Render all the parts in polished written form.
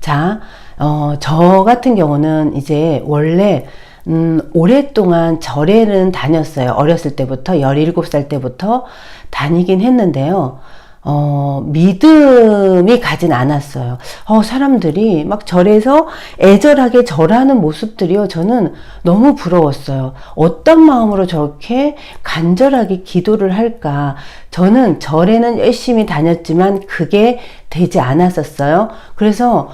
자, 저 같은 경우는 이제 원래 오랫동안 절에는 다녔어요. 어렸을 때부터 17살 때부터 다니긴 했는데요. 믿음이 가진 않았어요. 사람들이 막 절에서 애절하게 절하는 모습들이요. 저는 너무 부러웠어요. 어떤 마음으로 저렇게 간절하게 기도를 할까. 저는 절에는 열심히 다녔지만 그게 되지 않았었어요. 그래서,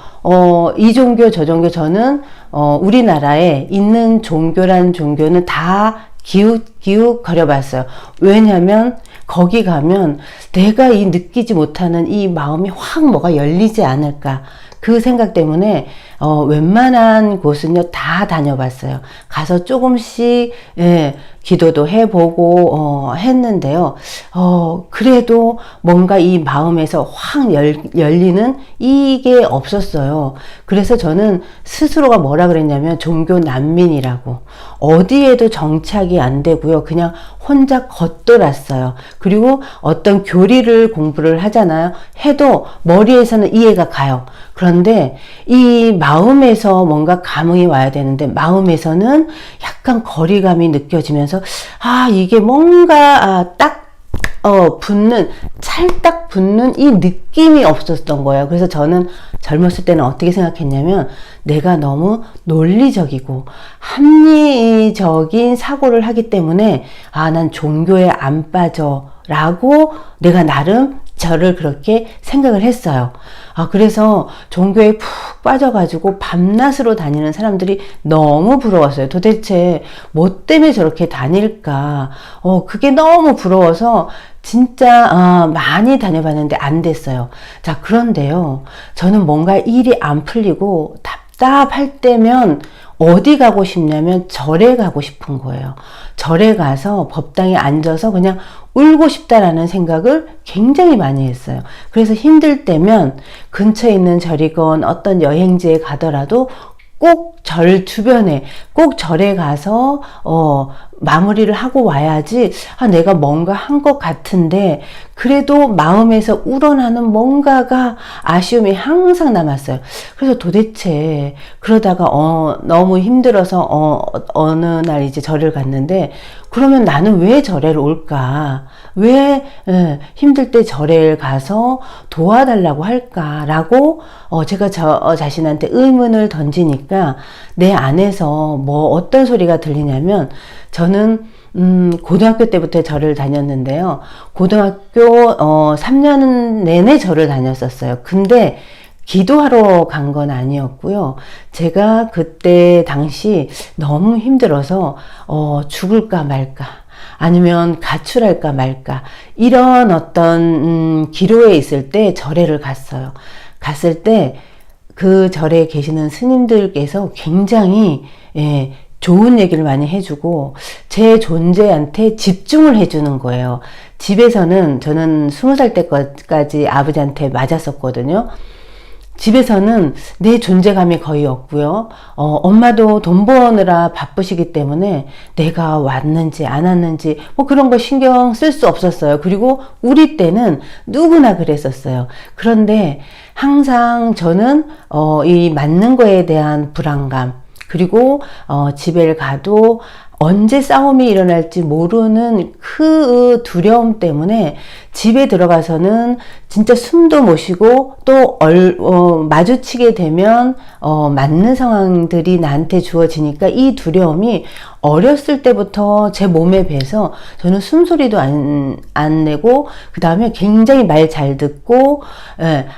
이 종교, 저 종교, 저는, 우리나라에 있는 종교란 종교는 다 기웃 거려봤어요. 왜냐면 거기 가면 내가 느끼지 못하는 이 마음이 확 뭐가 열리지 않을까. 그 생각 때문에 웬만한 곳은요 다 다녀봤어요. 가서 조금씩 기도도 해보고 했는데요. 그래도 뭔가 이 마음에서 확 열리는 이게 없었어요. 그래서 저는 스스로가 뭐라 그랬냐면 종교 난민이라고. 어디에도 정착이 안 되고요. 그냥 혼자 겉돌았어요. 그리고 어떤 교리를 공부를 하잖아요. 해도 머리에서는 이해가 가요. 그런데 이 마음에서 뭔가 감흥이 와야 되는데 마음에서는 약간 거리감이 느껴지면서 이게 뭔가 딱 찰딱 붙는 이 느낌이 없었던 거예요. 그래서 저는 젊었을 때는 어떻게 생각했냐면 내가 너무 논리적이고 합리적인 사고를 하기 때문에 난 종교에 안 빠져 라고 내가 나름 저를 그렇게 생각을 했어요. 그래서 종교에 푹 빠져가지고 밤낮으로 다니는 사람들이 너무 부러웠어요. 도대체 뭐 때문에 저렇게 다닐까? 그게 너무 부러워서 진짜 많이 다녀봤는데 안 됐어요. 자, 그런데요. 저는 뭔가 일이 안 풀리고 답답할 때면 어디 가고 싶냐면 절에 가고 싶은 거예요. 절에 가서 법당에 앉아서 그냥 울고 싶다라는 생각을 굉장히 많이 했어요. 그래서 힘들 때면 근처에 있는 절이건 어떤 여행지에 가더라도 꼭 절 주변에 꼭 절에 가서 마무리를 하고 와야지 내가 뭔가 한 것 같은데 그래도 마음에서 우러나는 뭔가가 아쉬움이 항상 남았어요. 그래서 도대체 그러다가 너무 힘들어서 어느 날 이제 절을 갔는데 그러면 나는 왜 절에 올까? 왜 힘들 때 절에 가서 도와달라고 할까라고 제가 저 자신한테 의문을 던지니까 내 안에서 뭐 어떤 소리가 들리냐면 저는 고등학교 때부터 절을 다녔는데요. 고등학교 3년 내내 절을 다녔었어요. 근데 기도하러 간 건 아니었고요. 제가 그때 당시 너무 힘들어서 죽을까 말까 아니면 가출할까 말까 이런 어떤 기로에 있을 때 절에를 갔어요. 갔을 때 그 절에 계시는 스님들께서 굉장히 좋은 얘기를 많이 해주고 제 존재한테 집중을 해주는 거예요. 집에서는 저는 20살 때까지 아버지한테 맞았었거든요. 집에서는 내 존재감이 거의 없고요. 엄마도 돈 버느라 바쁘시기 때문에 내가 왔는지 안 왔는지 뭐 그런 거 신경 쓸 수 없었어요. 그리고 우리 때는 누구나 그랬었어요. 그런데 항상 저는 이 맞는 거에 대한 불안감 그리고 집에 가도 언제 싸움이 일어날지 모르는 그 두려움 때문에 집에 들어가서는 진짜 숨도 못 쉬고 또 마주치게 되면 맞는 상황들이 나한테 주어지니까 이 두려움이 어렸을 때부터 제 몸에 배서 저는 숨소리도 안 내고 그 다음에 굉장히 말 잘 듣고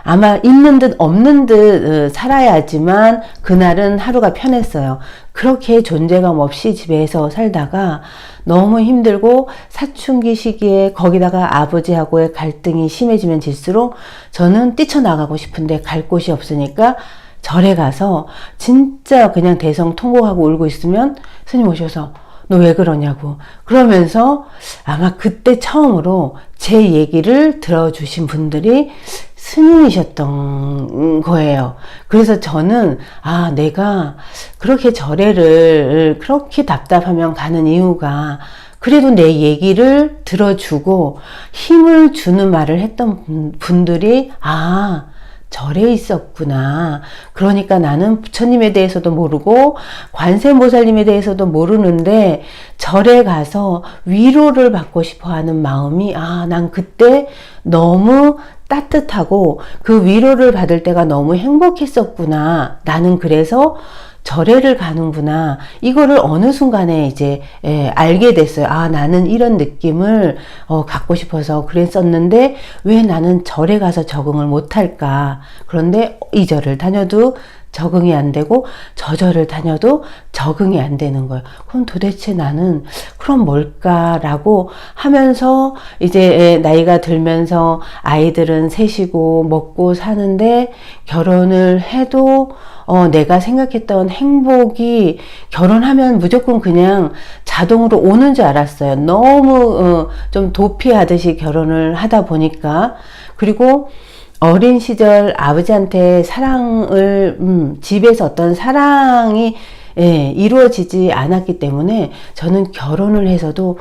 아마 있는 듯 없는 듯 살아야지만 그날은 하루가 편했어요. 그렇게 존재감 없이 집에서 살다가 너무 힘들고 사춘기 시기에 거기다가 아버지하고의 갈등이 심해지면 질수록 저는 뛰쳐나가고 싶은데 갈 곳이 없으니까 절에 가서 진짜 그냥 대성통곡하고 울고 있으면 스님 오셔서 너 왜 그러냐고 그러면서 아마 그때 처음으로 제 얘기를 들어주신 분들이 스님이셨던 거예요. 그래서 저는 내가 그렇게 절에를 그렇게 답답하면 가는 이유가 그래도 내 얘기를 들어주고 힘을 주는 말을 했던 분들이 절에 있었구나. 그러니까 나는 부처님에 대해서도 모르고 관세음보살님에 대해서도 모르는데 절에 가서 위로를 받고 싶어 하는 마음이 난 그때 너무 따뜻하고 그 위로를 받을 때가 너무 행복했었구나. 나는 그래서 절에를 가는구나. 이거를 어느 순간에 이제 알게 됐어요. 나는 이런 느낌을 갖고 싶어서 그랬었는데 왜 나는 절에 가서 적응을 못할까. 그런데 이 절을 다녀도 적응이 안 되고 저 절을 다녀도 적응이 안 되는 거예요. 그럼 도대체 나는 그럼 뭘까라고 하면서 이제 나이가 들면서 아이들은 셋이고 먹고 사는데 결혼을 해도 내가 생각했던 행복이 결혼하면 무조건 그냥 자동으로 오는 줄 알았어요. 너무 좀 도피하듯이 결혼을 하다 보니까. 그리고 어린 시절 아버지한테 사랑을 집에서 어떤 사랑이 이루어지지 않았기 때문에 저는 결혼을 해서도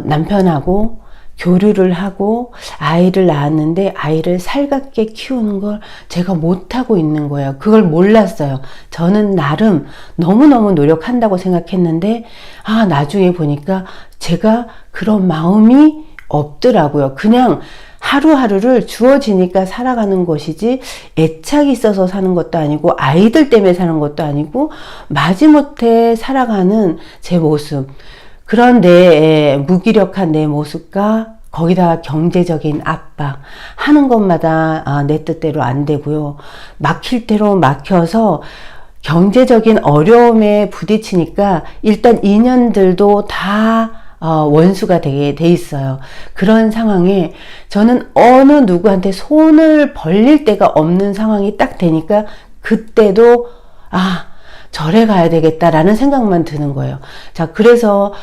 남편하고 교류를 하고 아이를 낳았는데 아이를 살갑게 키우는 걸 제가 못하고 있는 거예요. 그걸 몰랐어요. 저는 나름 너무너무 노력한다고 생각했는데 나중에 보니까 제가 그런 마음이 없더라고요. 그냥 하루하루를 주어지니까 살아가는 것이지 애착이 있어서 사는 것도 아니고 아이들 때문에 사는 것도 아니고 마지못해 살아가는 제 모습, 그런 무기력한 내 모습과 거기다가 경제적인 압박 하는 것마다 내 뜻대로 안 되고요. 막힐 대로 막혀서 경제적인 어려움에 부딪히니까 일단 인연들도 다 원수가 되게 돼 있어요. 그런 상황에 저는 어느 누구한테 손을 벌릴 데가 없는 상황이 딱 되니까 그때도 절에 가야 되겠다라는 생각만 드는 거예요. 자, 그래서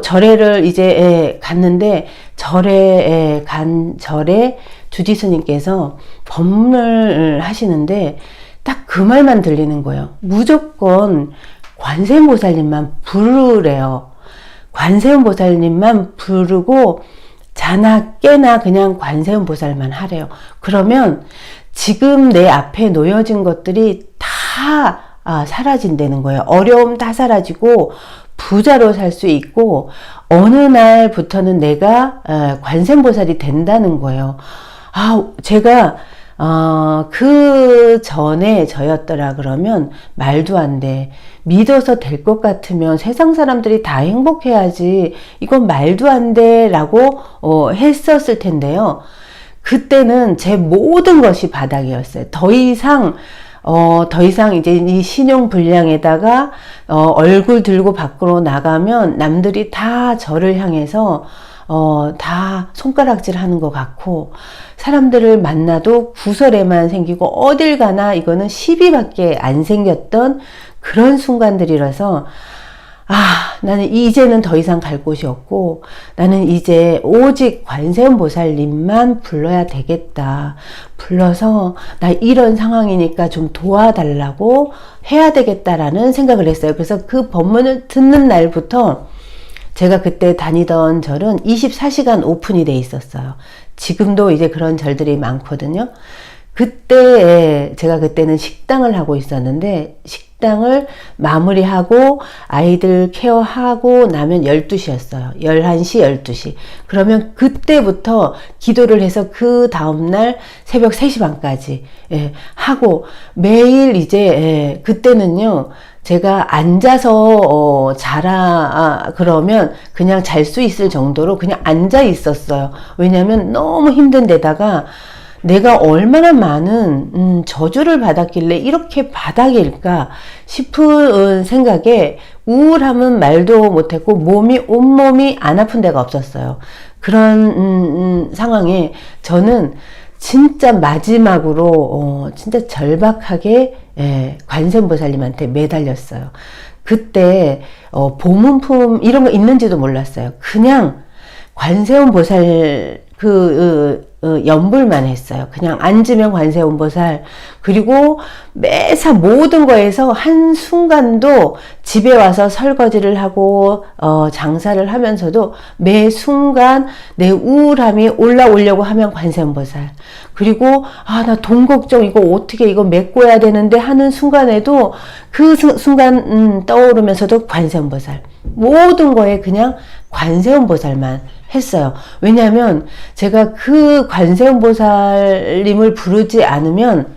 절에를 이제 갔는데 절에 주지스님께서 법문을 하시는데 딱 그 말만 들리는 거예요. 무조건 관세음보살님만 부르래요. 관세음보살님만 부르고 자나 깨나 그냥 관세음보살만 하래요. 그러면 지금 내 앞에 놓여진 것들이 다 사라진다는 거예요. 어려움 다 사라지고 부자로 살 수 있고 어느 날부터는 내가 관세음보살이 된다는 거예요. 제가 그 전에 저였더라 그러면 말도 안 돼. 믿어서 될 것 같으면 세상 사람들이 다 행복해야지. 이건 말도 안 돼 라고 했었을 텐데요. 그때는 제 모든 것이 바닥이었어요. 더 이상 이제 이 신용불량에다가 얼굴 들고 밖으로 나가면 남들이 다 저를 향해서 다 손가락질 하는 것 같고 사람들을 만나도 구설에만 생기고 어딜 가나 이거는 시비밖에 안 생겼던 그런 순간들이라서 나는 이제는 더 이상 갈 곳이 없고 나는 이제 오직 관세음보살님만 불러야 되겠다. 불러서 나 이런 상황이니까 좀 도와달라고 해야 되겠다라는 생각을 했어요. 그래서 그 법문을 듣는 날부터 제가 그때 다니던 절은 24시간 오픈이 돼 있었어요. 지금도 이제 그런 절들이 많거든요. 제가 그때는 식당을 하고 있었는데 식당을 마무리하고 아이들 케어하고 나면 12시였어요. 11시, 12시. 그러면 그때부터 기도를 해서 그 다음날 새벽 3시 반까지 하고 매일 이제 그때는요. 제가 앉아서 자라 그러면 그냥 잘 수 있을 정도로 그냥 앉아 있었어요. 왜냐하면 너무 힘든 데다가 내가 얼마나 많은 저주를 받았길래 이렇게 바닥일까 싶은 생각에 우울함은 말도 못했고 온몸이 안 아픈 데가 없었어요. 그런 상황에 저는 진짜 마지막으로 진짜 절박하게 관세음보살님한테 매달렸어요. 그때 보문품 이런 거 있는지도 몰랐어요. 그냥 관세음보살 연불만 했어요. 그냥 앉으면 관세음보살. 그리고 매사 모든 거에서 한순간도 집에 와서 설거지를 하고 장사를 하면서도 매 순간 내 우울함이 올라오려고 하면 관세음보살. 그리고 나 돈 걱정 이거 어떻게 이거 메꿔야 되는데 하는 순간에도 그 순간 떠오르면서도 관세음보살. 모든 거에 그냥 관세음보살만 했어요. 왜냐하면 제가 그 관세음보살님을 부르지 않으면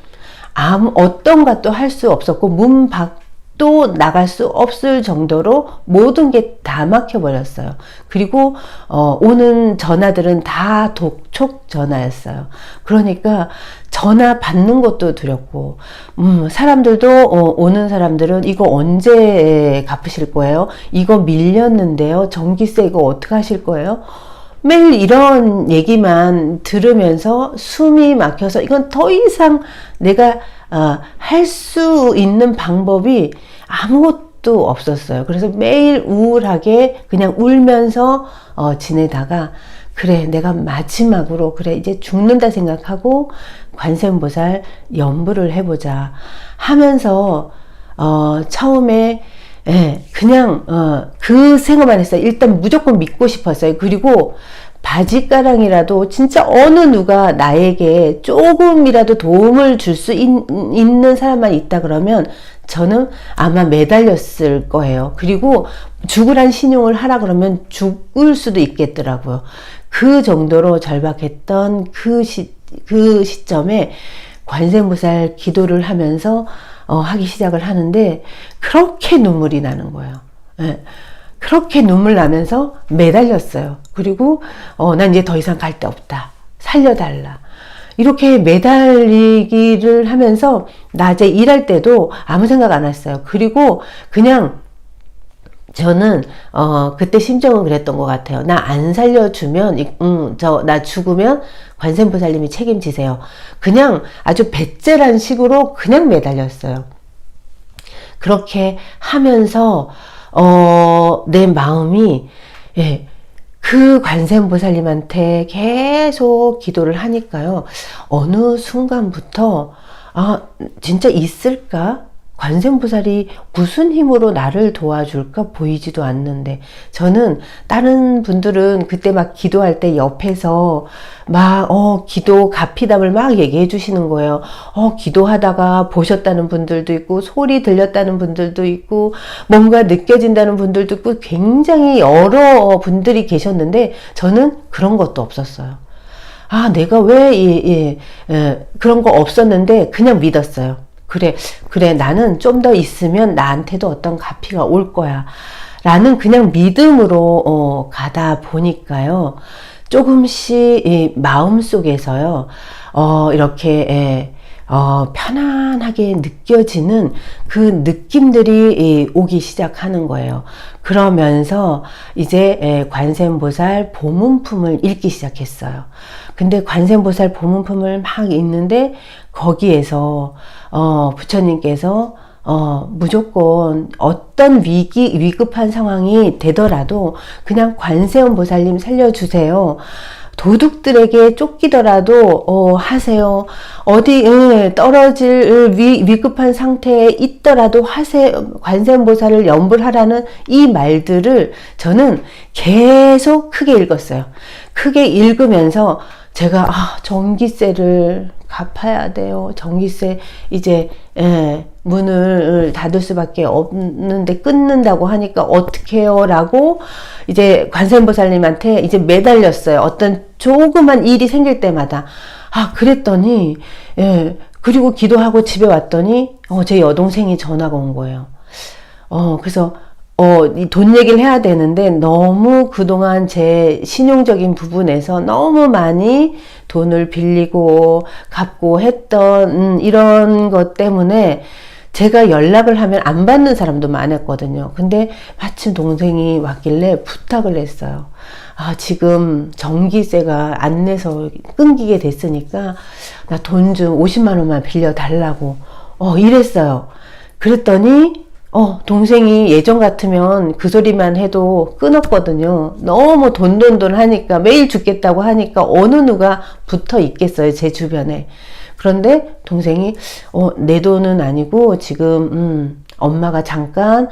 어떤 것도 할 수 없었고 문 밖도 나갈 수 없을 정도로 모든 게 다 막혀버렸어요. 그리고 오는 전화들은 다 독촉 전화였어요. 그러니까 전화 받는 것도 두렵고 사람들도 오는 사람들은 이거 언제 갚으실 거예요? 이거 밀렸는데요. 전기세 이거 어떻게 하실 거예요? 매일 이런 얘기만 들으면서 숨이 막혀서 이건 더 이상 내가 할 수 있는 방법이 아무것도 없었어요. 그래서 매일 우울하게 그냥 울면서 지내다가 그래 내가 마지막으로 그래 이제 죽는다 생각하고 관세음보살 연불을 해보자 하면서 처음에 그냥 그 생각만 했어요. 일단 무조건 믿고 싶었어요. 그리고 바짓가랑이라도 진짜 어느 누가 나에게 조금이라도 도움을 줄 수 있는 사람만 있다 그러면 저는 아마 매달렸을 거예요. 그리고 죽으란 신용을 하라 그러면 죽을 수도 있겠더라고요. 그 정도로 절박했던 그 시점에 관세음보살 기도를 하면서 하기 시작을 하는데 그렇게 눈물이 나는 거예요. 그렇게 눈물 나면서 매달렸어요. 그리고 난 이제 더 이상 갈 데 없다. 살려달라. 이렇게 매달리기를 하면서 낮에 일할 때도 아무 생각 안 했어요. 그리고 그냥 저는 그때 심정은 그랬던 것 같아요. 나 안 살려주면 나 죽으면 관세음보살님이 책임지세요. 그냥 아주 배째란 식으로 그냥 매달렸어요. 그렇게 하면서 내 마음이 그 관세음보살님한테 계속 기도를 하니까요. 어느 순간부터 진짜 있을까? 관세음보살이 무슨 힘으로 나를 도와줄까 보이지도 않는데 저는 다른 분들은 그때 막 기도할 때 옆에서 막 기도 가피담을 막 얘기해 주시는 거예요. 기도하다가 보셨다는 분들도 있고 소리 들렸다는 분들도 있고 뭔가 느껴진다는 분들도 있고 굉장히 여러 분들이 계셨는데 저는 그런 것도 없었어요. 내가 왜 그런 거 없었는데 그냥 믿었어요. 그래, 나는 좀 더 있으면 나한테도 어떤 가피가 올 거야. 라는 그냥 믿음으로, 가다 보니까요. 조금씩, 마음 속에서요, 이렇게, 편안하게 느껴지는 그 느낌들이 오기 시작하는 거예요. 그러면서 이제 관세음보살 보문품을 읽기 시작했어요. 근데 관세음보살 보문품을 막 읽는데 거기에서 부처님께서 무조건 어떤 위급한 상황이 되더라도 그냥 관세음보살님 살려주세요. 도둑들에게 쫓기더라도 하세요. 어디 떨어질 위급한 상태에 있더라도 하세요. 관세음보살을 연불하라는 이 말들을 저는 계속 크게 읽었어요. 크게 읽으면서 제가 전기세를 갚아야 돼요. 전기세 이제 문을 닫을 수밖에 없는데 끊는다고 하니까 어떡해요? 라고 이제 관세음보살님한테 이제 매달렸어요. 어떤 조그만 일이 생길 때마다. 그랬더니 그리고 기도하고 집에 왔더니 제 여동생이 전화가 온 거예요. 그래서 이 돈 얘기를 해야 되는데 너무 그동안 제 신용적인 부분에서 너무 많이 돈을 빌리고 갚고 했던 이런 것 때문에 제가 연락을 하면 안 받는 사람도 많았거든요. 근데 마침 동생이 왔길래 부탁을 했어요. 지금 전기세가 안 내서 끊기게 됐으니까 나 돈 좀 50만 원만 빌려달라고 이랬어요. 그랬더니 동생이 예전 같으면 그 소리만 해도 끊었거든요. 너무 돈 하니까, 매일 죽겠다고 하니까 어느 누가 붙어 있겠어요, 제 주변에. 그런데 동생이, 내 돈은 아니고 지금, 엄마가 잠깐,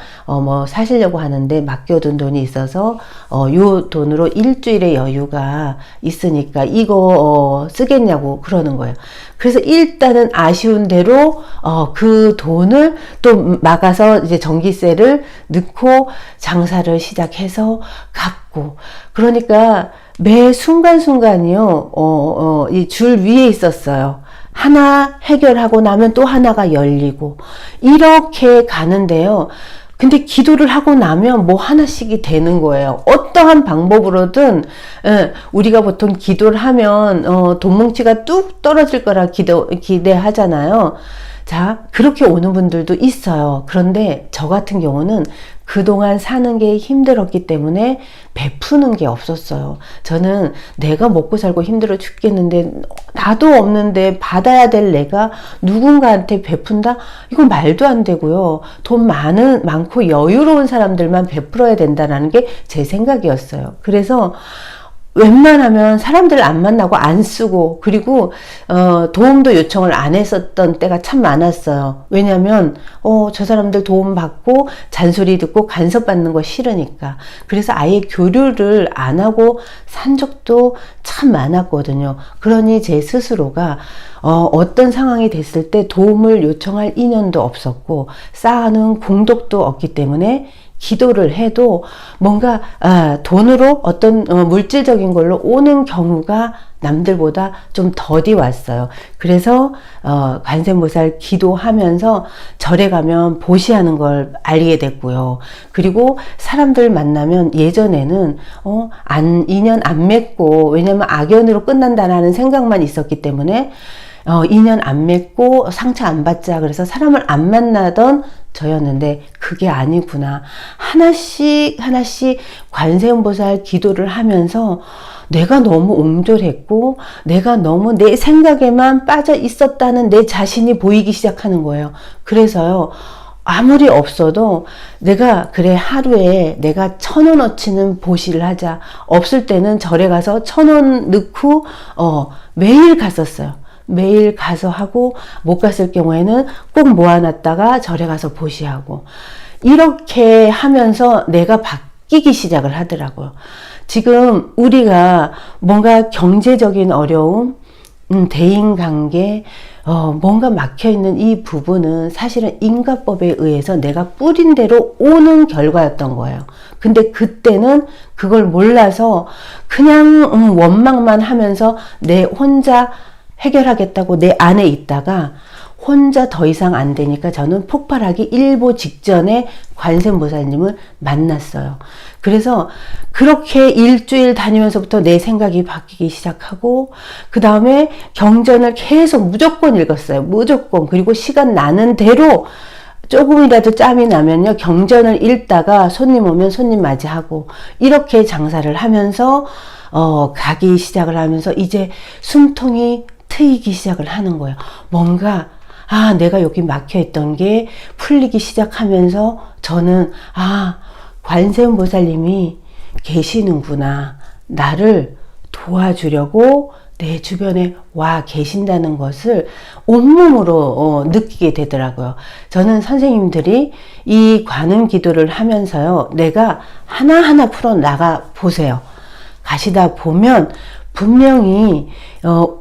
사시려고 하는데 맡겨둔 돈이 있어서, 요 돈으로 일주일의 여유가 있으니까 이거, 쓰겠냐고 그러는 거예요. 그래서 일단은 아쉬운 대로, 그 돈을 또 막아서 이제 전기세를 넣고 장사를 시작해서 갚고. 그러니까 매 순간순간이요, 이 줄 위에 있었어요. 하나 해결하고 나면 또 하나가 열리고 이렇게 가는데요. 근데 기도를 하고 나면 뭐 하나씩이 되는 거예요. 어떠한 방법으로든 우리가 보통 기도를 하면 돈뭉치가 뚝 떨어질 거라 기대하잖아요. 자, 그렇게 오는 분들도 있어요. 그런데 저 같은 경우는 그동안 사는 게 힘들었기 때문에 베푸는 게 없었어요. 저는 내가 먹고 살고 힘들어 죽겠는데 나도 없는데 받아야 될 내가 누군가한테 베푼다? 이건 말도 안 되고요. 돈 많고 여유로운 사람들만 베풀어야 된다는 게 제 생각이었어요. 그래서 웬만하면 사람들 안 만나고 안 쓰고, 그리고 도움도 요청을 안 했었던 때가 참 많았어요. 왜냐면 저 사람들 도움 받고 잔소리 듣고 간섭 받는 거 싫으니까. 그래서 아예 교류를 안 하고 산 적도 참 많았거든요. 그러니 제 스스로가 어떤 상황이 됐을 때 도움을 요청할 인연도 없었고 쌓아놓은 공덕도 없기 때문에 기도를 해도 뭔가 돈으로 어떤 물질적인 걸로 오는 경우가 남들보다 좀 더디 왔어요. 그래서 관세음보살 기도하면서 절에 가면 보시하는 걸 알게 됐고요. 그리고 사람들 만나면 예전에는 인연 안 맺고, 왜냐면 악연으로 끝난다는 생각만 있었기 때문에 인연 안 맺고 상처 안 받자 그래서 사람을 안 만나던 저였는데 그게 아니구나. 하나씩 관세음보살 기도를 하면서 내가 너무 옹졸했고 내가 너무 내 생각에만 빠져 있었다는 내 자신이 보이기 시작하는 거예요. 그래서요, 아무리 없어도 내가 그래 하루에 내가 1,000원어치는 보시를 하자. 없을 때는 절에 가서 1,000원 넣고 매일 갔었어요. 매일 가서 하고, 못 갔을 경우에는 꼭 모아놨다가 절에 가서 보시하고, 이렇게 하면서 내가 바뀌기 시작을 하더라고요. 지금 우리가 뭔가 경제적인 어려움, 대인관계, 뭔가 막혀있는 이 부분은 사실은 인과법에 의해서 내가 뿌린 대로 오는 결과였던 거예요. 근데 그때는 그걸 몰라서 그냥 원망만 하면서 내 혼자 해결하겠다고 내 안에 있다가 혼자 더 이상 안 되니까 저는 폭발하기 일보 직전에 관세음보살님을 만났어요. 그래서 그렇게 일주일 다니면서부터 내 생각이 바뀌기 시작하고, 그 다음에 경전을 계속 무조건 읽었어요. 무조건. 그리고 시간 나는 대로 조금이라도 짬이 나면요, 경전을 읽다가 손님 오면 손님 맞이하고, 이렇게 장사를 하면서 가기 시작을 하면서 이제 숨통이 트이기 시작을 하는 거예요. 뭔가 내가 여기 막혀있던 게 풀리기 시작하면서 저는 관세음보살님이 계시는구나, 나를 도와주려고 내 주변에 와 계신다는 것을 온몸으로 느끼게 되더라고요. 저는 선생님들이 이 관음 기도를 하면서요, 내가 하나하나 풀어나가 보세요. 가시다 보면 분명히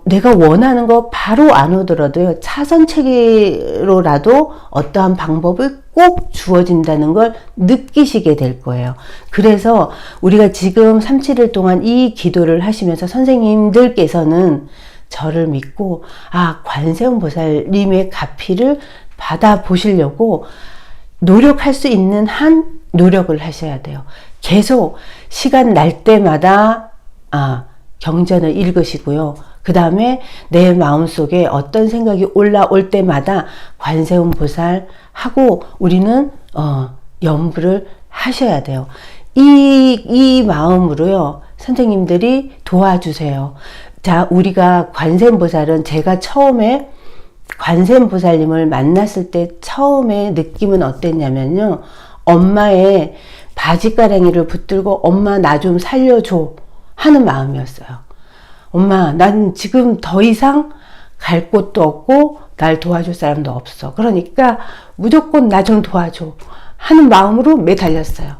내가 원하는 거 바로 안 오더라도요, 차선책으로라도 어떠한 방법을 꼭 주어진다는 걸 느끼시게 될 거예요. 그래서 우리가 지금 3-7일 동안 이 기도를 하시면서 선생님들께서는 저를 믿고 관세음보살님의 가피를 받아 보시려고 노력할 수 있는 한 노력을 하셔야 돼요. 계속 시간 날 때마다 경전을 읽으시고요. 그 다음에 내 마음속에 어떤 생각이 올라올 때마다 관세음보살 하고 우리는 염불을 하셔야 돼요. 이 마음으로요, 선생님들이 도와주세요. 자, 우리가 관세음보살은 제가 처음에 관세음보살님을 만났을 때 처음에 느낌은 어땠냐면요. 엄마의 바지가랑이를 붙들고 엄마 나 좀 살려줘 하는 마음이었어요. 엄마 난 지금 더 이상 갈 곳도 없고 날 도와줄 사람도 없어. 그러니까 무조건 나 좀 도와줘 하는 마음으로 매달렸어요.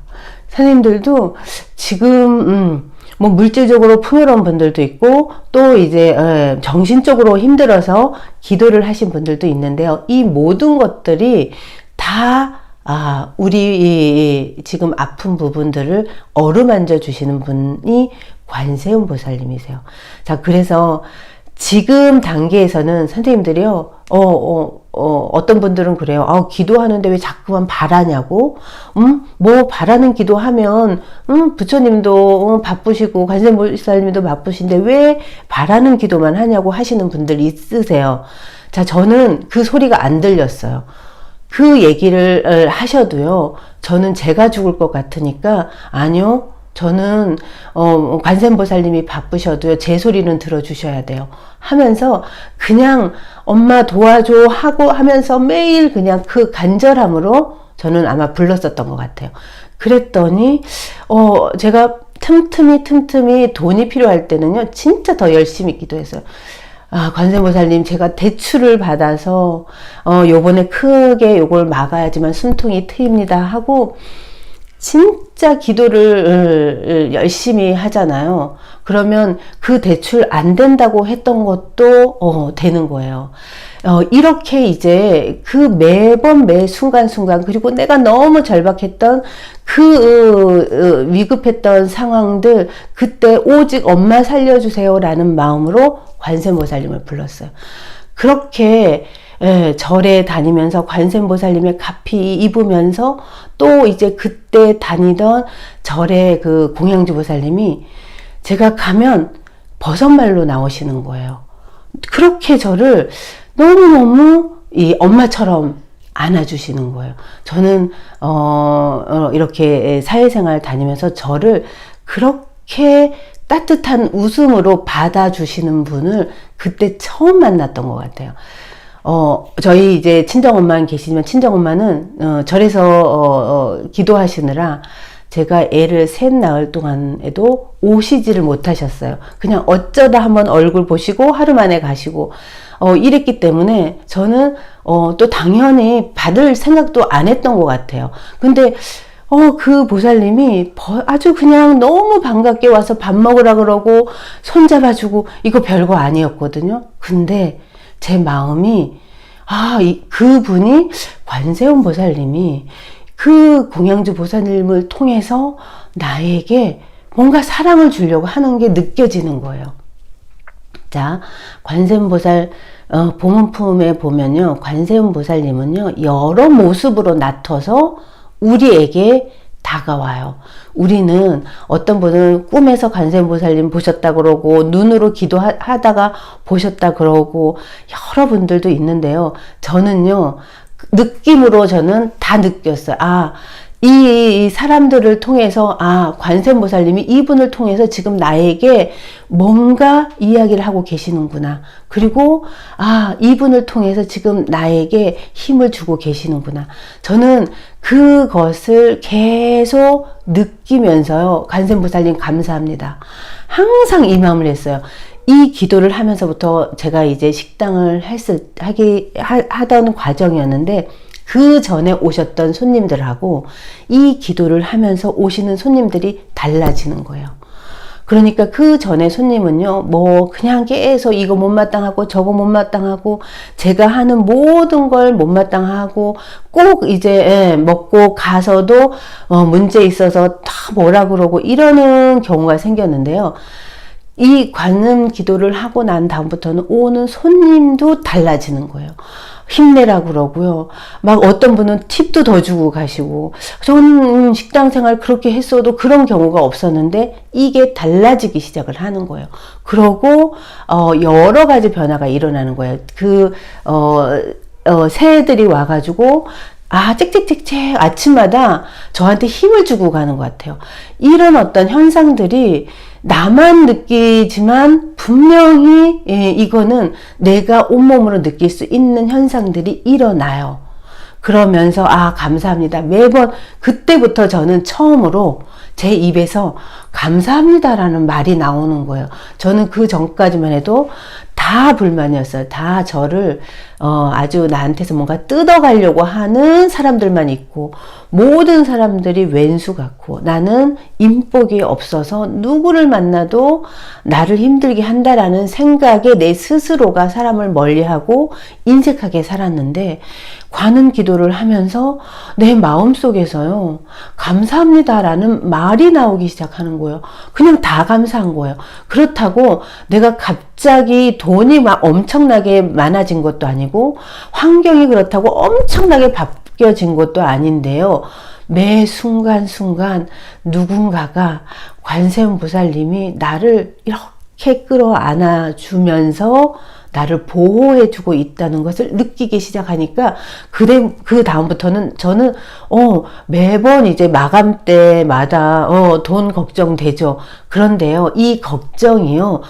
선생님들도 지금 뭐 물질적으로 풍요로운 분들도 있고 또 이제 정신적으로 힘들어서 기도를 하신 분들도 있는데요. 이 모든 것들이 다 우리 지금 아픈 부분들을 어루만져 주시는 분이 관세음보살님이세요. 자, 그래서 지금 단계에서는 선생님들이요, 어떤 분들은 그래요. 기도하는데 왜 자꾸만 바라냐고? 뭐 바라는 기도하면, 부처님도 바쁘시고, 관세음보살님도 바쁘신데 왜 바라는 기도만 하냐고 하시는 분들이 있으세요. 자, 저는 그 소리가 안 들렸어요. 그 얘기를 하셔도요, 저는 제가 죽을 것 같으니까, 아니요, 저는 관세음보살님이 바쁘셔도요 제 소리는 들어주셔야 돼요 하면서 그냥 엄마 도와줘 하고 하면서 매일 그냥 그 간절함으로 저는 아마 불렀었던 것 같아요. 그랬더니 제가 틈틈이 돈이 필요할 때는요 진짜 더 열심히 기도했어요. 관세음보살님 제가 대출을 받아서 요번에 크게 요걸 막아야지만 숨통이 트입니다 하고 진짜 기도를 열심히 하잖아요. 그러면 그 대출 안 된다고 했던 것도 되는 거예요. 이렇게 이제 그 매번 매 순간순간 그리고 내가 너무 절박했던 그 위급했던 상황들 그때 오직 엄마 살려주세요 라는 마음으로 관세음보살님을 불렀어요. 그렇게 절에 다니면서 관세음보살님의 가피 입으면서 또 이제 그때 다니던 절의 그 공양주보살님이 제가 가면 버선말로 나오시는 거예요. 그렇게 저를 너무너무 이 엄마처럼 안아주시는 거예요. 저는 이렇게 사회생활 다니면서 저를 그렇게 따뜻한 웃음으로 받아주시는 분을 그때 처음 만났던 것 같아요. 저희 이제 친정엄마는 계시지만 친정엄마는 절에서 기도하시느라 제가 애를 셋 낳을 동안에도 오시지를 못하셨어요. 그냥 어쩌다 한번 얼굴 보시고 하루 만에 가시고 이랬기 때문에 저는 또 당연히 받을 생각도 안 했던 것 같아요. 근데 그 보살님이 아주 그냥 너무 반갑게 와서 밥 먹으라 그러고 손잡아주고 이거 별거 아니었거든요. 근데 제 마음이 그분이 관세음보살님이 그 공양주 보살님을 통해서 나에게 뭔가 사랑을 주려고 하는 게 느껴지는 거예요. 자, 관세음보살 보문품에 보면요, 관세음보살님은요 여러 모습으로 나타서 우리에게 다가와요. 우리는 어떤 분은 꿈에서 관세음보살님 보셨다 그러고 눈으로 기도하다가 보셨다 그러고 여러분들도 있는데요. 저는요 느낌으로 저는 다 느꼈어요. 이 사람들을 통해서 관세음보살님이 이분을 통해서 지금 나에게 뭔가 이야기를 하고 계시는구나. 그리고 이분을 통해서 지금 나에게 힘을 주고 계시는구나. 저는 그것을 계속 느끼면서요. 관세음보살님 감사합니다. 항상 이 마음을 했어요. 이 기도를 하면서부터 제가 이제 식당을 하던 과정이었는데 그 전에 오셨던 손님들하고 이 기도를 하면서 오시는 손님들이 달라지는 거예요. 그러니까 그 전에 손님은요, 뭐 그냥 계속 이거 못마땅하고 저거 못마땅하고 제가 하는 모든 걸 못마땅하고 꼭 이제 먹고 가서도 문제 있어서 다 뭐라 그러고 이러는 경우가 생겼는데요. 이 관음 기도를 하고 난 다음부터는 오는 손님도 달라지는 거예요. 힘내라 그러고요. 막 어떤 분은 팁도 더 주고 가시고, 저는 식당 생활 그렇게 했어도 그런 경우가 없었는데 이게 달라지기 시작을 하는 거예요. 그러고 여러 가지 변화가 일어나는 거예요. 새들이 와가지고 찍찍찍찍 아침마다 저한테 힘을 주고 가는 것 같아요. 이런 어떤 현상들이 나만 느끼지만 분명히 이거는 내가 온몸으로 느낄 수 있는 현상들이 일어나요. 그러면서 감사합니다. 매번 그때부터 저는 처음으로 제 입에서 감사합니다라는 말이 나오는 거예요. 저는 그 전까지만 해도 다 불만이었어요. 다 저를 아주 나한테서 뭔가 뜯어가려고 하는 사람들만 있고, 모든 사람들이 왼수 같고, 나는 인복이 없어서 누구를 만나도 나를 힘들게 한다라는 생각에 내 스스로가 사람을 멀리하고 인색하게 살았는데, 관음 기도를 하면서 내 마음속에서요, 감사합니다라는 말이 나오기 시작하는 거예요. 그냥 다 감사한 거예요. 그렇다고 내가 갑자기 돈이 막 엄청나게 많아진 것도 아니고, 환경이 그렇다고 엄청나게 바뀌어진 것도 아닌데요. 매 순간순간 누군가가 관세음보살님이 나를 이렇게 끌어안아 주면서 나를 보호해주고 있다는 것을 느끼기 시작하니까, 그 다음부터는 저는, 매번 이제 마감 때마다, 돈 걱정되죠. 그런데요, 이 걱정이요,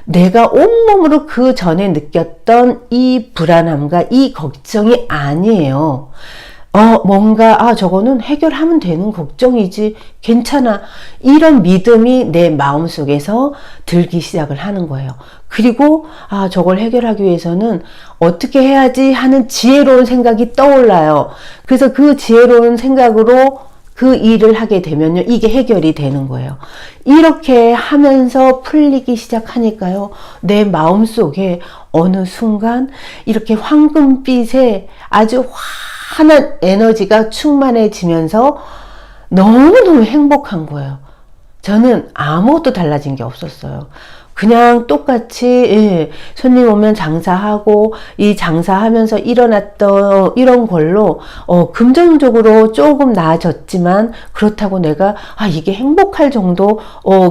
내가 온몸으로 그 전에 느꼈던 이 불안함과 이 걱정이 아니에요. 뭔가, 저거는 해결하면 되는 걱정이지, 괜찮아. 이런 믿음이 내 마음속에서 들기 시작을 하는 거예요. 그리고, 저걸 해결하기 위해서는 어떻게 해야지 하는 지혜로운 생각이 떠올라요. 그래서 그 지혜로운 생각으로 그 일을 하게 되면요, 이게 해결이 되는 거예요. 이렇게 하면서 풀리기 시작하니까요, 내 마음속에 어느 순간 이렇게 황금빛에 아주 환한 에너지가 충만해지면서 너무너무 행복한 거예요. 저는 아무것도 달라진 게 없었어요. 그냥 똑같이 손님 오면 장사하고, 이 장사하면서 일어났던 이런 걸로 금전적으로 조금 나아졌지만, 그렇다고 내가 이게 행복할 정도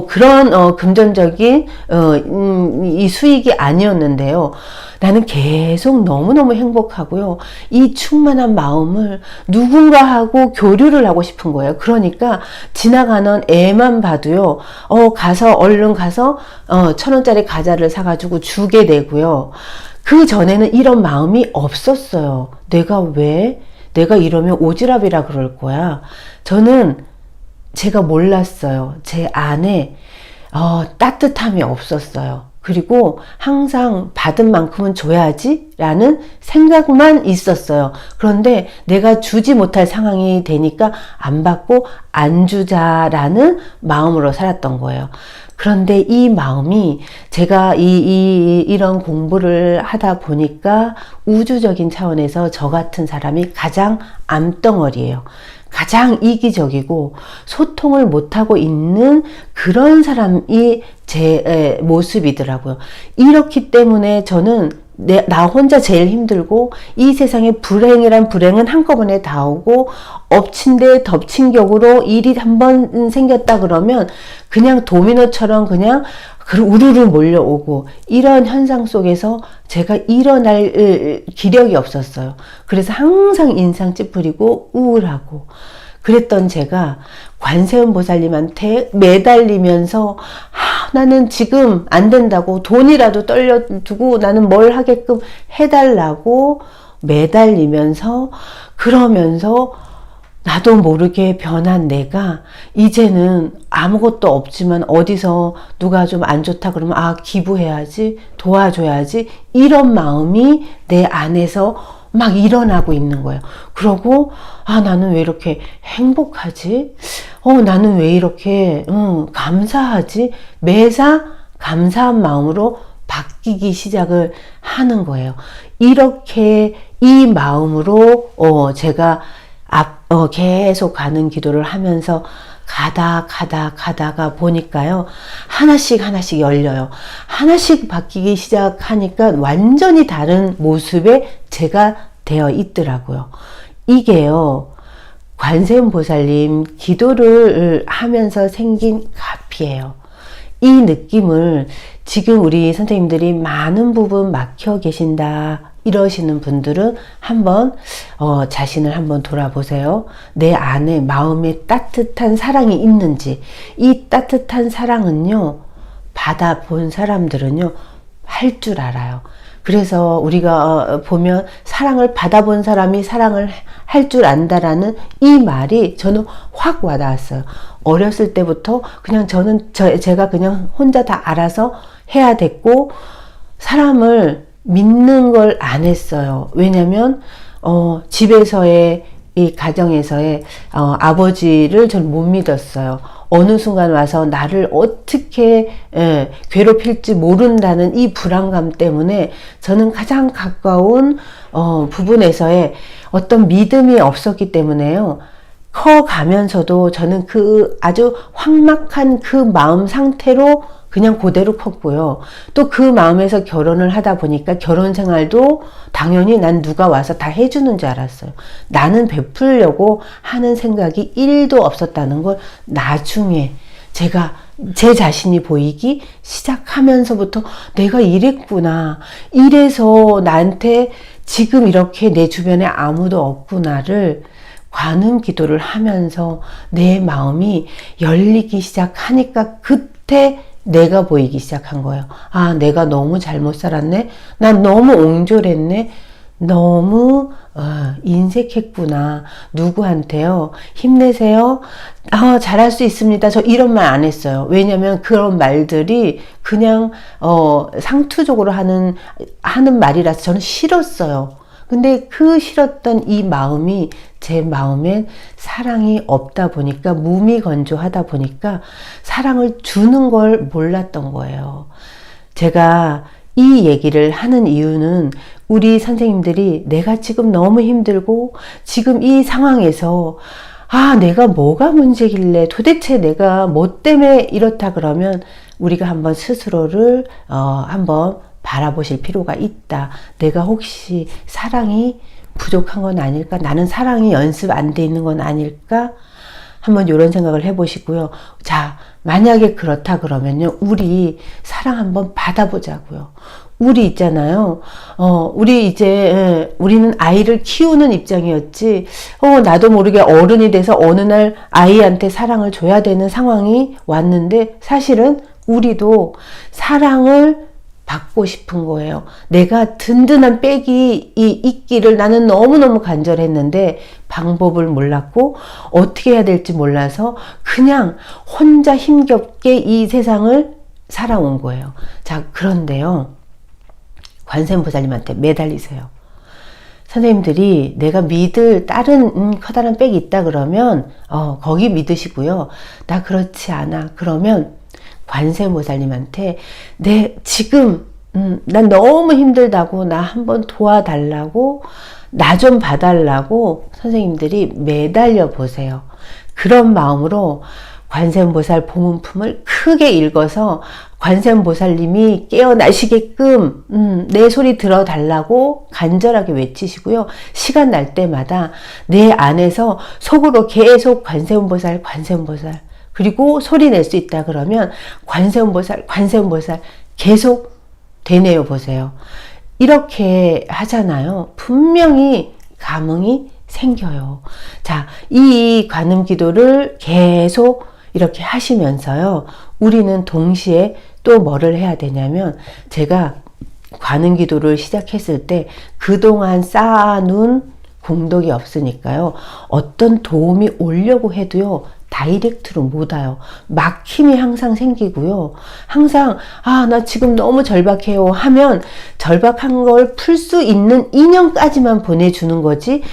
그런 금전적인 이 수익이 아니었는데요. 나는 계속 너무너무 행복하고요. 이 충만한 마음을 누군가하고 교류를 하고 싶은 거예요. 그러니까 지나가는 애만 봐도요, 얼른 가서 1,000원짜리 과자를 사가지고 주게 되고요. 그 전에는 이런 마음이 없었어요. 내가 이러면 오지랖이라 그럴 거야. 저는 제가 몰랐어요. 제 안에 따뜻함이 없었어요. 그리고 항상 받은 만큼은 줘야지 라는 생각만 있었어요. 그런데 내가 주지 못할 상황이 되니까 안 받고 안 주자라는 마음으로 살았던 거예요. 그런데 이 마음이 제가 이런 공부를 하다 보니까 우주적인 차원에서 저 같은 사람이 가장 암덩어리예요. 가장 이기적이고 소통을 못하고 있는 그런 사람이 제 모습이더라고요. 이렇기 때문에 저는 나 혼자 제일 힘들고, 이 세상에 불행이란 불행은 한꺼번에 다 오고, 엎친 데 덮친 격으로 일이 한번 생겼다 그러면 그냥 도미노처럼 그냥 우르르 몰려오고, 이런 현상 속에서 제가 일어날 기력이 없었어요. 그래서 항상 인상 찌푸리고 우울하고 그랬던 제가 관세음보살님한테 매달리면서 나는 지금 안 된다고, 돈이라도 떨려두고 나는 뭘 하게끔 해달라고 매달리면서, 그러면서 나도 모르게 변한 내가 이제는 아무것도 없지만 어디서 누가 좀 안 좋다 그러면 기부해야지, 도와줘야지, 이런 마음이 내 안에서 막 일어나고 있는 거예요. 그러고 나는 왜 이렇게 행복하지? 나는 왜 이렇게 감사하지? 매사 감사한 마음으로 바뀌기 시작을 하는 거예요. 이렇게 이 마음으로 제가 계속 가는 기도를 하면서 가다가 보니까요, 하나씩 열려요. 하나씩 바뀌기 시작하니까 완전히 다른 모습의 제가 되어 있더라고요. 이게요, 관세음보살님 기도를 하면서 생긴 가피예요. 이 느낌을 지금 우리 선생님들이 많은 부분 막혀 계신다 이러시는 분들은 한번 자신을 한번 돌아보세요. 내 안에 마음에 따뜻한 사랑이 있는지. 이 따뜻한 사랑은요, 받아본 사람들은요, 할 줄 알아요. 그래서 우리가 보면 사랑을 받아본 사람이 사랑을 할 줄 안다라는 이 말이 저는 확 와닿았어요. 어렸을 때부터 그냥 제가 그냥 혼자 다 알아서 해야 됐고, 사람을 믿는 걸 안 했어요. 왜냐면 집에서의 이 가정에서의 아버지를 전 못 믿었어요. 어느 순간 와서 나를 어떻게 괴롭힐지 모른다는 이 불안감 때문에 저는 가장 가까운 부분에서의 어떤 믿음이 없었기 때문에요. 커가면서도 저는 그 아주 황막한 그 마음 상태로 그냥 그대로 컸고요. 또 그 마음에서 결혼을 하다 보니까 결혼 생활도 당연히 난 누가 와서 다 해주는 줄 알았어요. 나는 베풀려고 하는 생각이 1도 없었다는 걸 나중에 제가 제 자신이 보이기 시작하면서부터 내가 이랬구나. 이래서 나한테 지금 이렇게 내 주변에 아무도 없구나를 관음 기도를 하면서 내 마음이 열리기 시작하니까 그때 내가 보이기 시작한 거예요. 아, 내가 너무 잘못 살았네. 난 너무 옹졸했네. 너무 인색했구나. 누구한테요? 힘내세요. 잘할 수 있습니다. 저 이런 말 안 했어요. 왜냐면 그런 말들이 그냥 상투적으로 하는 말이라서 저는 싫었어요. 근데 그 싫었던 이 마음이 제 마음엔 사랑이 없다 보니까, 무미건조하다 보니까 사랑을 주는 걸 몰랐던 거예요. 제가 이 얘기를 하는 이유는 우리 선생님들이 내가 지금 너무 힘들고 지금 이 상황에서 내가 뭐가 문제길래, 도대체 내가 뭐 때문에 이렇다 그러면 우리가 한번 스스로를 한번 바라보실 필요가 있다. 내가 혹시 사랑이 부족한 건 아닐까? 나는 사랑이 연습 안 돼 있는 건 아닐까? 한번 이런 생각을 해보시고요. 자, 만약에 그렇다 그러면요, 우리 사랑 한번 받아보자고요. 우리 있잖아요. 우리는 아이를 키우는 입장이었지, 나도 모르게 어른이 돼서 어느 날 아이한테 사랑을 줘야 되는 상황이 왔는데, 사실은 우리도 사랑을 받고 싶은 거예요. 내가 든든한 백이 있기를 나는 너무너무 간절했는데 방법을 몰랐고 어떻게 해야 될지 몰라서 그냥 혼자 힘겹게 이 세상을 살아온 거예요. 자, 그런데요, 관세음보살님한테 매달리세요. 선생님들이 내가 믿을 다른 커다란 백이 있다 그러면 거기 믿으시고요. 나 그렇지 않아 그러면 관세음보살님한테 지금 난 너무 힘들다고, 나 한번 도와달라고, 나 좀 봐달라고 선생님들이 매달려 보세요. 그런 마음으로 관세음보살 보문품을 크게 읽어서 관세음보살님이 깨어나시게끔 내 소리 들어달라고 간절하게 외치시고요. 시간 날 때마다 내 안에서 속으로 계속 관세음보살 그리고 소리 낼 수 있다 그러면 관세음보살 계속 되뇌어 보세요. 이렇게 하잖아요. 분명히 감흥이 생겨요. 자, 이 관음 기도를 계속 이렇게 하시면서요, 우리는 동시에 또 뭐를 해야 되냐면, 제가 관음 기도를 시작했을 때 그동안 쌓아놓은 공덕이 없으니까요, 어떤 도움이 오려고 해도요, 다이렉트로 못 와요. 막힘이 항상 생기고요. 항상 나 지금 너무 절박해요 하면 절박한 걸 풀 수 있는 인연까지만 보내주는 거지,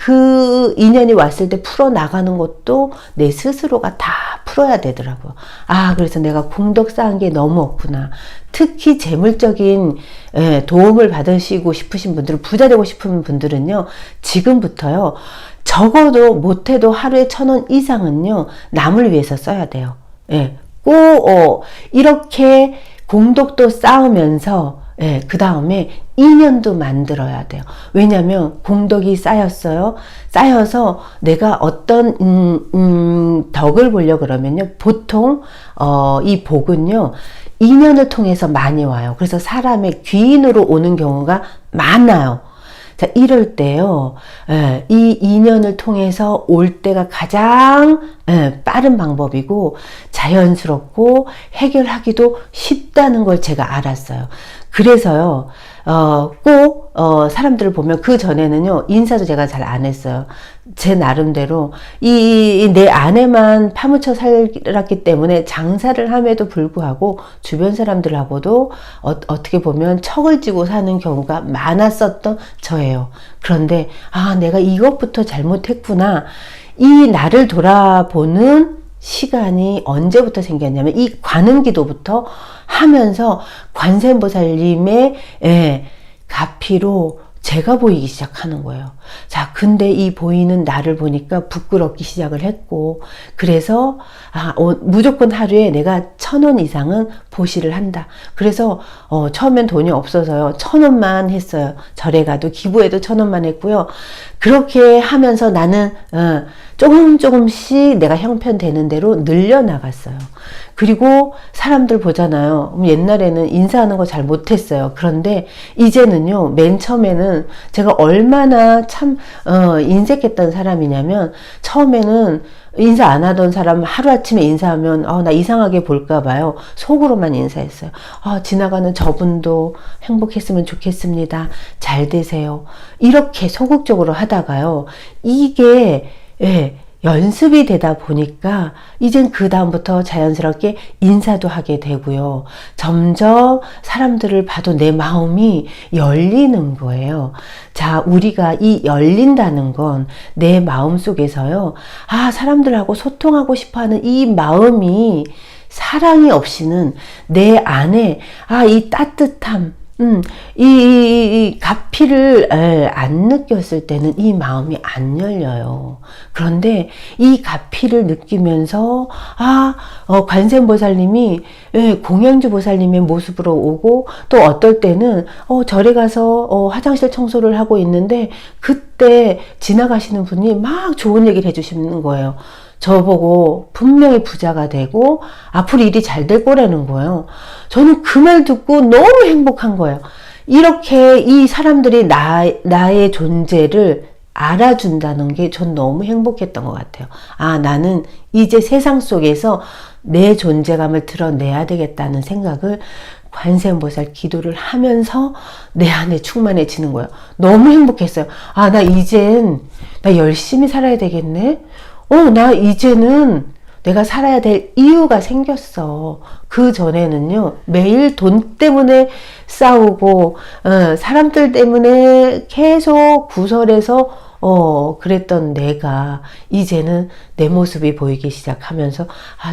그 인연이 왔을 때 풀어나가는 것도 내 스스로가 다 풀어야 되더라고요. 그래서 내가 공덕 쌓은 게 너무 없구나. 특히 재물적인 도움을 받으시고 싶으신 분들은, 부자 되고 싶은 분들은요, 지금부터요, 적어도 못해도 하루에 1,000원 이상은요, 남을 위해서 써야 돼요. 꼭 이렇게 공덕도 쌓으면서 그 다음에 인연도 만들어야 돼요. 왜냐면 공덕이 쌓였어요. 쌓여서 내가 어떤 덕을 보려고 그러면요, 보통 이 복은요, 인연을 통해서 많이 와요. 그래서 사람의 귀인으로 오는 경우가 많아요. 자, 이럴 때요, 이 인연을 통해서 올 때가 가장 빠른 방법이고 자연스럽고 해결하기도 쉽다는 걸 제가 알았어요. 그래서요, 꼭, 사람들을 보면 그 전에는요, 인사도 제가 잘 안 했어요. 제 나름대로, 내 안에만 파묻혀 살았기 때문에 장사를 함에도 불구하고 주변 사람들하고도 어떻게 보면 척을 지고 사는 경우가 많았었던 저예요. 그런데, 내가 이것부터 잘못했구나. 이 나를 돌아보는 시간이 언제부터 생겼냐면 이 관음기도부터 하면서 관세음보살님의 가피로 제가 보이기 시작하는 거예요. 자, 근데 이 보이는 나를 보니까 부끄럽기 시작을 했고, 그래서 무조건 하루에 내가 1,000원 이상은 보시를 한다. 그래서 처음엔 돈이 없어서요, 1,000원만 했어요. 절에 가도 기부해도 1,000원만 했고요. 그렇게 하면서 나는 조금씩 내가 형편되는 대로 늘려나갔어요. 그리고 사람들 보잖아요. 옛날에는 인사하는 거 잘 못했어요. 그런데 이제는요, 맨 처음에는 제가 얼마나 참 인색했던 사람이냐면, 처음에는 인사 안 하던 사람 하루아침에 인사하면 나 이상하게 볼까 봐요. 속으로만 인사했어요. 지나가는 저분도 행복했으면 좋겠습니다. 잘 되세요. 이렇게 소극적으로 하다가요, 이게 연습이 되다 보니까 이젠 그 다음부터 자연스럽게 인사도 하게 되고요. 점점 사람들을 봐도 내 마음이 열리는 거예요. 자, 우리가 이 열린다는 건 내 마음 속에서요, 사람들하고 소통하고 싶어 하는 이 마음이 사랑이 없이는 내 안에 이 따뜻함, 이 가피를 안 느꼈을 때는 이 마음이 안 열려요. 그런데 이 가피를 느끼면서 관세음보살님이 공양주 보살님의 모습으로 오고, 또 어떨 때는 절에 가서 화장실 청소를 하고 있는데 그때 지나가시는 분이 막 좋은 얘기를 해주시는 거예요. 저보고 분명히 부자가 되고 앞으로 일이 잘 될 거라는 거예요. 저는 그 말 듣고 너무 행복한 거예요. 이렇게 이 사람들이 나의 존재를 알아준다는 게 전 너무 행복했던 것 같아요. 나는 이제 세상 속에서 내 존재감을 드러내야 되겠다는 생각을 관세음보살 기도를 하면서 내 안에 충만해지는 거예요. 너무 행복했어요. 나 이젠 나 열심히 살아야 되겠네. 나 이제는 내가 살아야 될 이유가 생겼어. 그 전에는요, 매일 돈 때문에 싸우고, 사람들 때문에 계속 구설해서, 그랬던 내가, 이제는 내 모습이 보이기 시작하면서,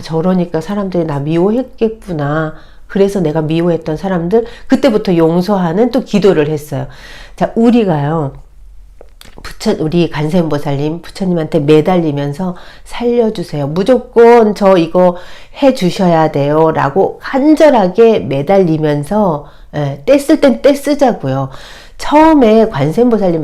저러니까 사람들이 나 미워했겠구나. 그래서 내가 미워했던 사람들, 그때부터 용서하는 또 기도를 했어요. 자, 우리가요, 우리 관세음보살님, 부처님한테 매달리면서 살려주세요. 무조건 저 이거 해주셔야 돼요. 라고 간절하게 매달리면서, 떼쓸 땐 떼쓰자고요. 처음에 관세음보살님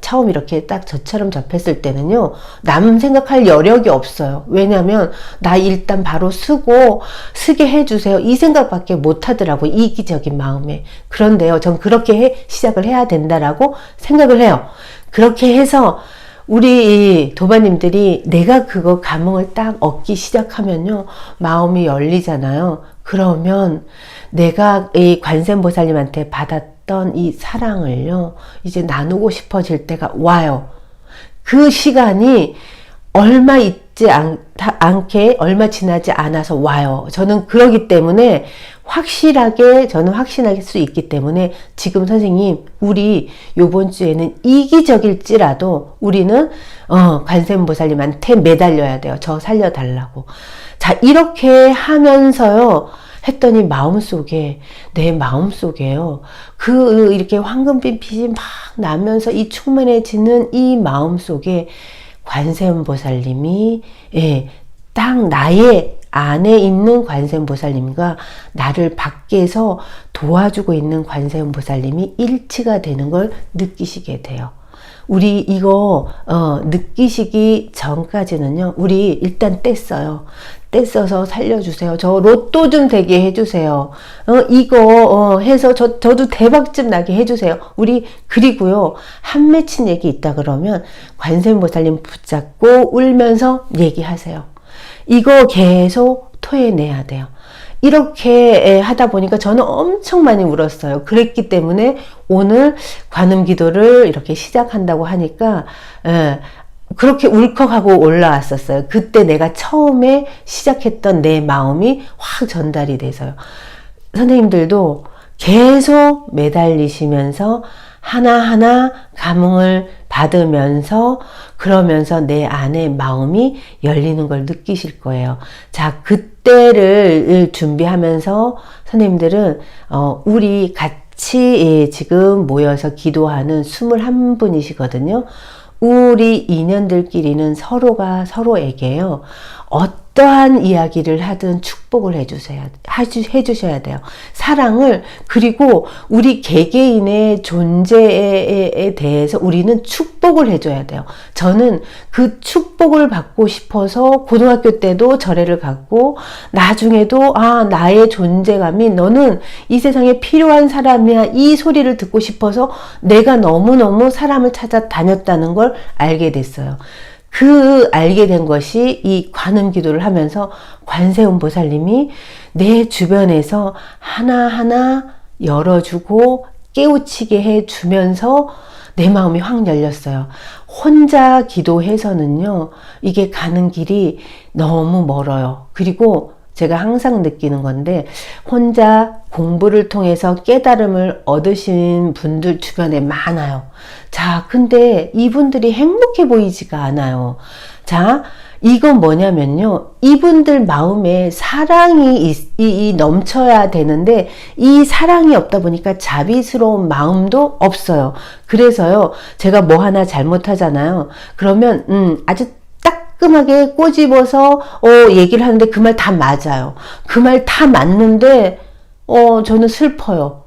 처음 이렇게 딱 저처럼 접했을 때는요, 남 생각할 여력이 없어요. 왜냐면, 나 일단 바로 쓰게 해주세요. 이 생각밖에 못 하더라고요. 이기적인 마음에. 그런데요, 전 그렇게 시작을 해야 된다라고 생각을 해요. 그렇게 해서 우리 도반님들이 내가 그거 감흥을 딱 얻기 시작하면요, 마음이 열리잖아요. 그러면 내가 이 관세음보살님한테 받았던 이 사랑을요, 이제 나누고 싶어질 때가 와요. 그 시간이 얼마 있지 않게, 얼마 지나지 않아서 와요. 저는 그러기 때문에 저는 확신할 수 있기 때문에 지금 선생님, 우리 요번 주에는 이기적일지라도 우리는 관세음보살님한테 매달려야 돼요. 저 살려달라고. 자, 이렇게 하면서요, 했더니 내 마음속에요, 이렇게 황금빛 빛이 막 나면서 이 충만해지는 이 마음속에 관세음보살님이 딱 나의 안에 있는 관세음보살님과 나를 밖에서 도와주고 있는 관세음보살님이 일치가 되는 걸 느끼시게 돼요. 우리 이거 느끼시기 전까지는요, 우리 일단 떼써요. 떼써서 살려주세요. 저 로또 좀 되게 해주세요. 이거 해서 저도 대박 좀 나게 해주세요. 우리 그리고요, 한 맺힌 얘기 있다 그러면 관세음보살님 붙잡고 울면서 얘기하세요. 이거 계속 토해내야 돼요. 이렇게 하다 보니까 저는 엄청 많이 울었어요. 그랬기 때문에 오늘 관음 기도를 이렇게 시작한다고 하니까 그렇게 울컥하고 올라왔었어요. 그때 내가 처음에 시작했던 내 마음이 확 전달이 돼서요. 선생님들도 계속 매달리시면서 하나하나 감흥을 받으면서 그러면서 내 안에 마음이 열리는 걸 느끼실 거예요. 자, 그때를 준비하면서 선생님들은 우리 같이 지금 모여서 기도하는 21분이시거든요. 우리 인연들끼리는 서로가 서로에게요, 어떠한 이야기를 하든 축복을 해주셔야 돼요. 사랑을, 그리고 우리 개개인의 존재에 대해서 우리는 축복을 해줘야 돼요. 저는 그 축복을 받고 싶어서 고등학교 때도 절에를 갔고, 나중에도 나의 존재감이 너는 이 세상에 필요한 사람이야, 이 소리를 듣고 싶어서 내가 너무너무 사람을 찾아 다녔다는 걸 알게 됐어요. 그 알게 된 것이 이 관음 기도를 하면서 관세음보살님이 내 주변에서 하나하나 열어주고 깨우치게 해주면서 내 마음이 확 열렸어요. 혼자 기도해서는요, 이게 가는 길이 너무 멀어요. 그리고 제가 항상 느끼는 건데, 혼자 공부를 통해서 깨달음을 얻으신 분들 주변에 많아요. 자, 근데 이분들이 행복해 보이지가 않아요. 자, 이건 뭐냐면요, 이분들 마음에 사랑이 넘쳐야 되는데 이 사랑이 없다 보니까 자비스러운 마음도 없어요. 그래서요, 제가 뭐 하나 잘못하잖아요. 그러면 아주 따끔하게 꼬집어서 얘기를 하는데 그 말 다 맞아요. 그 말 다 맞는데 저는 슬퍼요.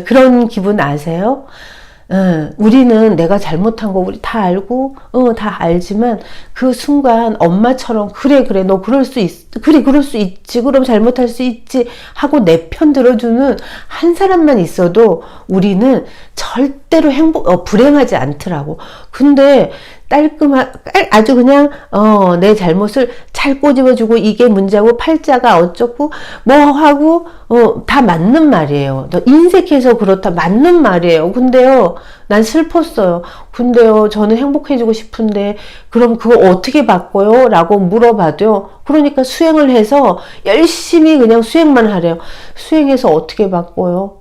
그런 기분 아세요? 우리는 내가 잘못한 거 우리 다 알고 다 알지만 그 순간 엄마처럼 그래 너 그럴 수 있지 그럼 잘못할 수 있지 하고 내 편 들어주는 한 사람만 있어도 우리는 절대로 불행하지 않더라고. 근데 아주 그냥 내 잘못을 잘 꼬집어주고 이게 문제고 팔자가 어쩌고 뭐 하고 다 맞는 말이에요. 너 인색해서 그렇다 맞는 말이에요. 근데요, 난 슬펐어요. 근데요, 저는 행복해지고 싶은데 그럼 그거 어떻게 바꿔요? 라고 물어봐도요, 그러니까 수행을 해서 열심히 그냥 수행만 하래요. 수행해서 어떻게 바꿔요?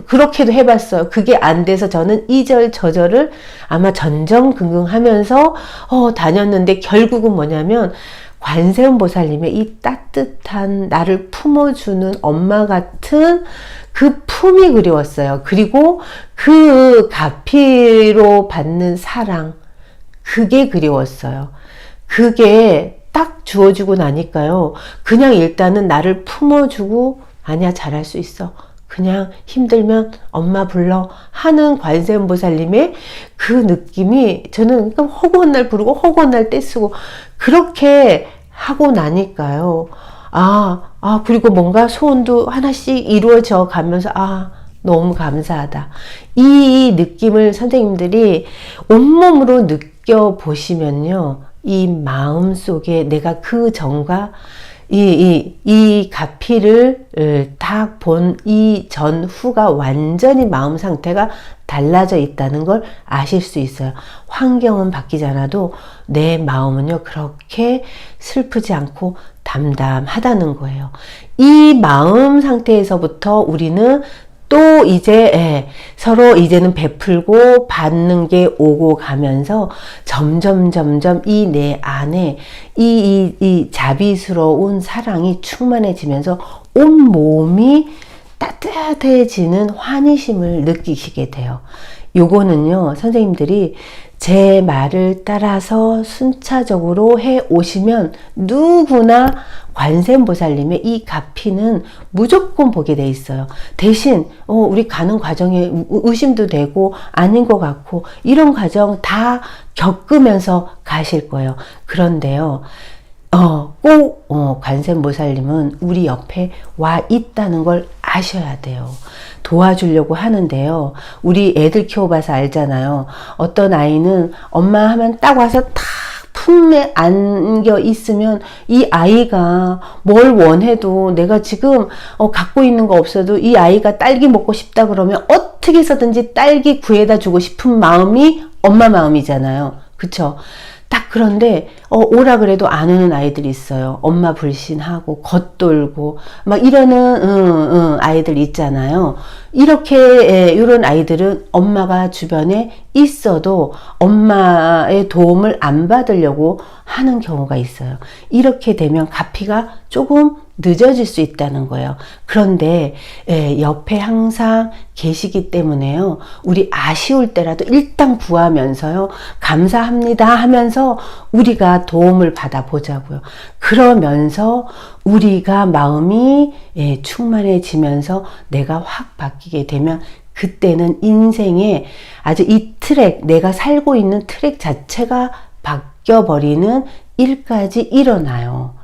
그렇게도 해봤어요. 그게 안 돼서 저는 이절 저절을 아마 전전긍긍하면서 다녔는데, 결국은 뭐냐면 관세음보살님의 이 따뜻한 나를 품어주는 엄마 같은 그 품이 그리웠어요. 그리고 그 가피로 받는 사랑, 그게 그리웠어요. 그게 딱 주어지고 나니까요, 그냥 일단은 나를 품어주고, 아니야, 잘할 수 있어, 그냥 힘들면 엄마 불러 하는 관세음보살님의 그 느낌이, 저는 허구한 날 부르고 허구한 날 떼쓰고 그렇게 하고 나니까요, 그리고 뭔가 소원도 하나씩 이루어져 가면서 너무 감사하다. 이 느낌을 선생님들이 온몸으로 느껴보시면요, 이 마음 속에 내가 그 전과 이 가피를 딱 본 이 전후가 완전히 마음 상태가 달라져 있다는 걸 아실 수 있어요. 환경은 바뀌지 않아도 내 마음은요, 그렇게 슬프지 않고 담담하다는 거예요. 이 마음 상태에서부터 우리는 또 이제 서로 이제는 베풀고 받는 게 오고 가면서 점점 이 내 안에 이 자비스러운 사랑이 충만해지면서 온 몸이 따뜻해지는 환희심을 느끼시게 돼요. 요거는요, 선생님들이 제 말을 따라서 순차적으로 해 오시면 누구나 관세음보살님의 이 가피는 무조건 보게 돼 있어요. 대신 우리 가는 과정에 의심도 되고 아닌 것 같고 이런 과정 다 겪으면서 가실 거예요. 그런데요. 꼭 관세음보살님은 우리 옆에 와 있다는 걸 아셔야 돼요. 도와주려고 하는데요. 우리 애들 키워봐서 알잖아요. 어떤 아이는 엄마 하면 딱 와서 탁 품에 안겨 있으면 이 아이가 뭘 원해도 내가 지금 갖고 있는 거 없어도 이 아이가 딸기 먹고 싶다 그러면 어떻게 해서든지 딸기 구해다 주고 싶은 마음이 엄마 마음이잖아요. 그쵸? 딱 그런데 오라 그래도 안 오는 아이들이 있어요. 엄마 불신하고 겉돌고 막 이러는 아이들 있잖아요. 이렇게 이런 아이들은 엄마가 주변에 있어도 엄마의 도움을 안 받으려고 하는 경우가 있어요. 이렇게 되면 가피가 조금 늦어질 수 있다는 거예요. 그런데 옆에 항상 계시기 때문에요. 우리 아쉬울 때라도 일단 구하면서요. 감사합니다 하면서 우리가 도움을 받아보자고요. 그러면서 우리가 마음이 충만해지면서 내가 확 바뀌게 되면 그때는 인생에 아주 이 트랙, 내가 살고 있는 트랙 자체가 바뀌어버리는 일까지 일어나요.